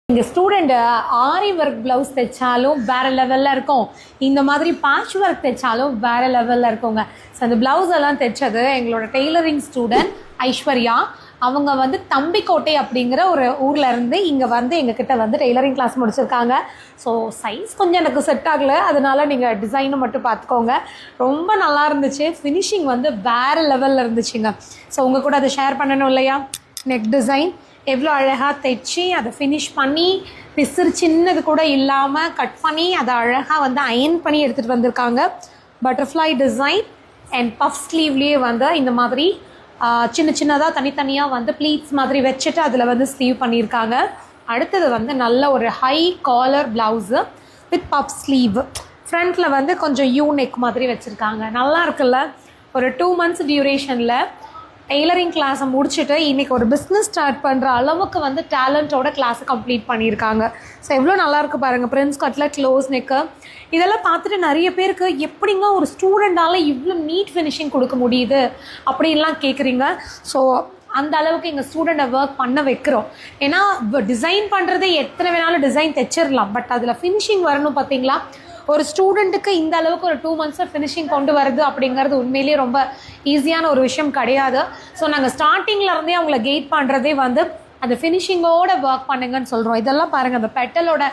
இங்கே ஸ்டூடெண்ட் ஆரி work blouse தைச்சாலும் வேறு லெவலில் இருக்கும், இந்த மாதிரி பேட்ச் ஒர்க் தைச்சாலும் வேறு லெவலில் இருக்குங்க. ஸோ அந்த ப்ளவுஸ் எல்லாம் தைச்சது எங்களோட டெய்லரிங் ஸ்டூடெண்ட் ஐஸ்வர்யா. அவங்க வந்து தம்பிக்கோட்டை அப்படிங்கிற ஒரு ஊரில் இருந்து இங்கே வந்து எங்ககிட்ட வந்து டெய்லரிங் கிளாஸ் முடிச்சிருக்காங்க. ஸோ சைஸ் கொஞ்சம் எனக்கு செட் ஆகலை, அதனால நீங்கள் டிசைனை மட்டும் பார்த்துக்கோங்க. ரொம்ப நல்லா இருந்துச்சு, ஃபினிஷிங் வந்து வேறு லெவலில் இருந்துச்சுங்க. ஸோ உங்கள் கூட அதை ஷேர் பண்ணணும் இல்லையா? நெக் டிசைன் எவ்வளோ அழகாக தைச்சி அதை ஃபினிஷ் பண்ணி பிசுறு சின்னது கூட இல்லாமல் கட் பண்ணி அதை அழகாக வந்து அயன் பண்ணி எடுத்துகிட்டு வந்திருக்காங்க. பட்டர்ஃப்ளை டிசைன் அண்ட் பஃப் ஸ்லீவ்லேயே வந்து இந்த மாதிரி சின்ன சின்னதாக தனித்தனியாக வந்து ப்ளீட்ஸ் மாதிரி வச்சுட்டு அதில் வந்து ஸ்லீவ் பண்ணியிருக்காங்க. அடுத்தது வந்து நல்ல ஒரு high collar blouse with puff sleeve, ஃப்ரண்ட்டில் வந்து கொஞ்சம் யூ நெக் மாதிரி வச்சுருக்காங்க. நல்லா இருக்குல்ல? ஒரு 2 months டியூரேஷனில் டெய்லரிங் கிளாஸை முடிச்சுட்டு இன்றைக்கி ஒரு பிஸ்னஸ் ஸ்டார்ட் பண்ணுற அளவுக்கு வந்து டேலண்ட்டோட கிளாஸை கம்ப்ளீட் பண்ணியிருக்காங்க. ஸோ எவ்வளோ நல்லாயிருக்கு பாருங்கள். பிரின்ஸ் கட்டில் க்ளோஸ் நெக்கு இதெல்லாம் பார்த்துட்டு நிறைய பேருக்கு எப்படிங்க ஒரு ஸ்டூடெண்டால் இவ்வளோ நீட் ஃபினிஷிங் கொடுக்க முடியுது அப்படின்லாம் கேட்குறீங்க. ஸோ அந்த அளவுக்கு எங்கள் ஸ்டூடெண்ட்டை ஒர்க் பண்ண வைக்கிறோம். ஏன்னா டிசைன் பண்ணுறது எத்தனை வேணாலும் டிசைன் தைச்சிடலாம், பட் அதில் ஃபினிஷிங் வரணும். பார்த்தீங்களா, ஒரு ஸ்டூடெண்ட்டுக்கு இந்த அளவுக்கு ஒரு 2 months ஃபினிஷிங் கொண்டு வருது அப்படிங்கிறது உண்மையிலேயே ரொம்ப ஈஸியான ஒரு விஷயம் கிடையாது. ஸோ நாங்கள் ஸ்டார்டிங்கில் இருந்தே அவங்கள கைட் பண்ணுறதே வந்து அந்த ஃபினிஷிங்கோட ஒர்க் பண்ணுங்கன்னு சொல்கிறோம். இதெல்லாம் பாருங்கள், அந்த பெட்டலோட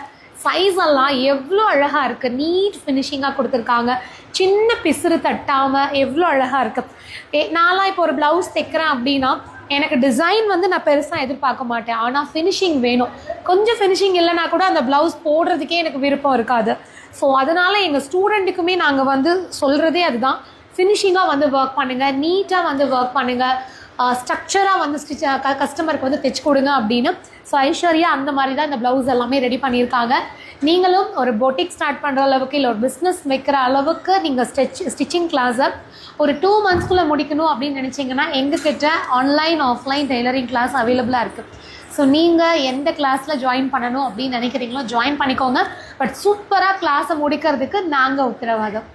சைஸ் எல்லாம் எவ்வளோ அழகாக இருக்குது, நீட் ஃபினிஷிங்காக கொடுத்துருக்காங்க, சின்ன பிசுறு தட்டாமல் எவ்வளோ அழகாக இருக்குது. நான்லாம் இப்போ ஒரு ப்ளவுஸ் தைக்கிறேன் அப்படின்னா எனக்கு டிசைன் வந்து நான் பெருசாக எதிர்பார்க்க மாட்டேன், ஆனால் ஃபினிஷிங் வேணும். கொஞ்சம் ஃபினிஷிங் இல்லைனா கூட அந்த ப்ளவுஸ் போடுறதுக்கே எனக்கு விருப்பம் இருக்காது. ஸோ அதனால் எங்கள் ஸ்டூடெண்ட்டுக்குமே நாங்கள் வந்து சொல்கிறதே அதுதான், ஃபினிஷிங்காக வந்து ஒர்க் பண்ணுங்கள், நீட்டாக வந்து ஒர்க் பண்ணுங்கள், ஸ்ட்ரக்சராக வந்து கஸ்டமருக்கு வந்து தைச்சி கொடுங்க அப்படின்னு. ஸோ ஐஸ்வர்யா அந்த மாதிரி தான் இந்த ப்ளவுஸ் எல்லாமே ரெடி பண்ணியிருக்காங்க. நீங்களும் ஒரு பொட்டிக் ஸ்டார்ட் பண்ணுற அளவுக்கு இல்லை ஒரு பிஸ்னஸ் வைக்கிற அளவுக்கு நீங்கள் ஸ்டிச்சிங் கிளாஸை ஒரு 2 monthsக்குள்ளே முடிக்கணும் அப்படின்னு நினச்சிங்கன்னா எங்ககிட்ட ஆன்லைன் ஆஃப்லைன் டெய்லரிங் கிளாஸ் அவைலபிளாக இருக்குது. ஸோ நீங்கள் எந்த கிளாஸில் ஜாயின் பண்ணணும் அப்படின்னு நினைக்கிறீங்களோ ஜாயின் பண்ணிக்கோங்க. பட் சூப்பராக கிளாஸை முடிக்கிறதுக்கு நாங்கள் உத்தரவாதம்.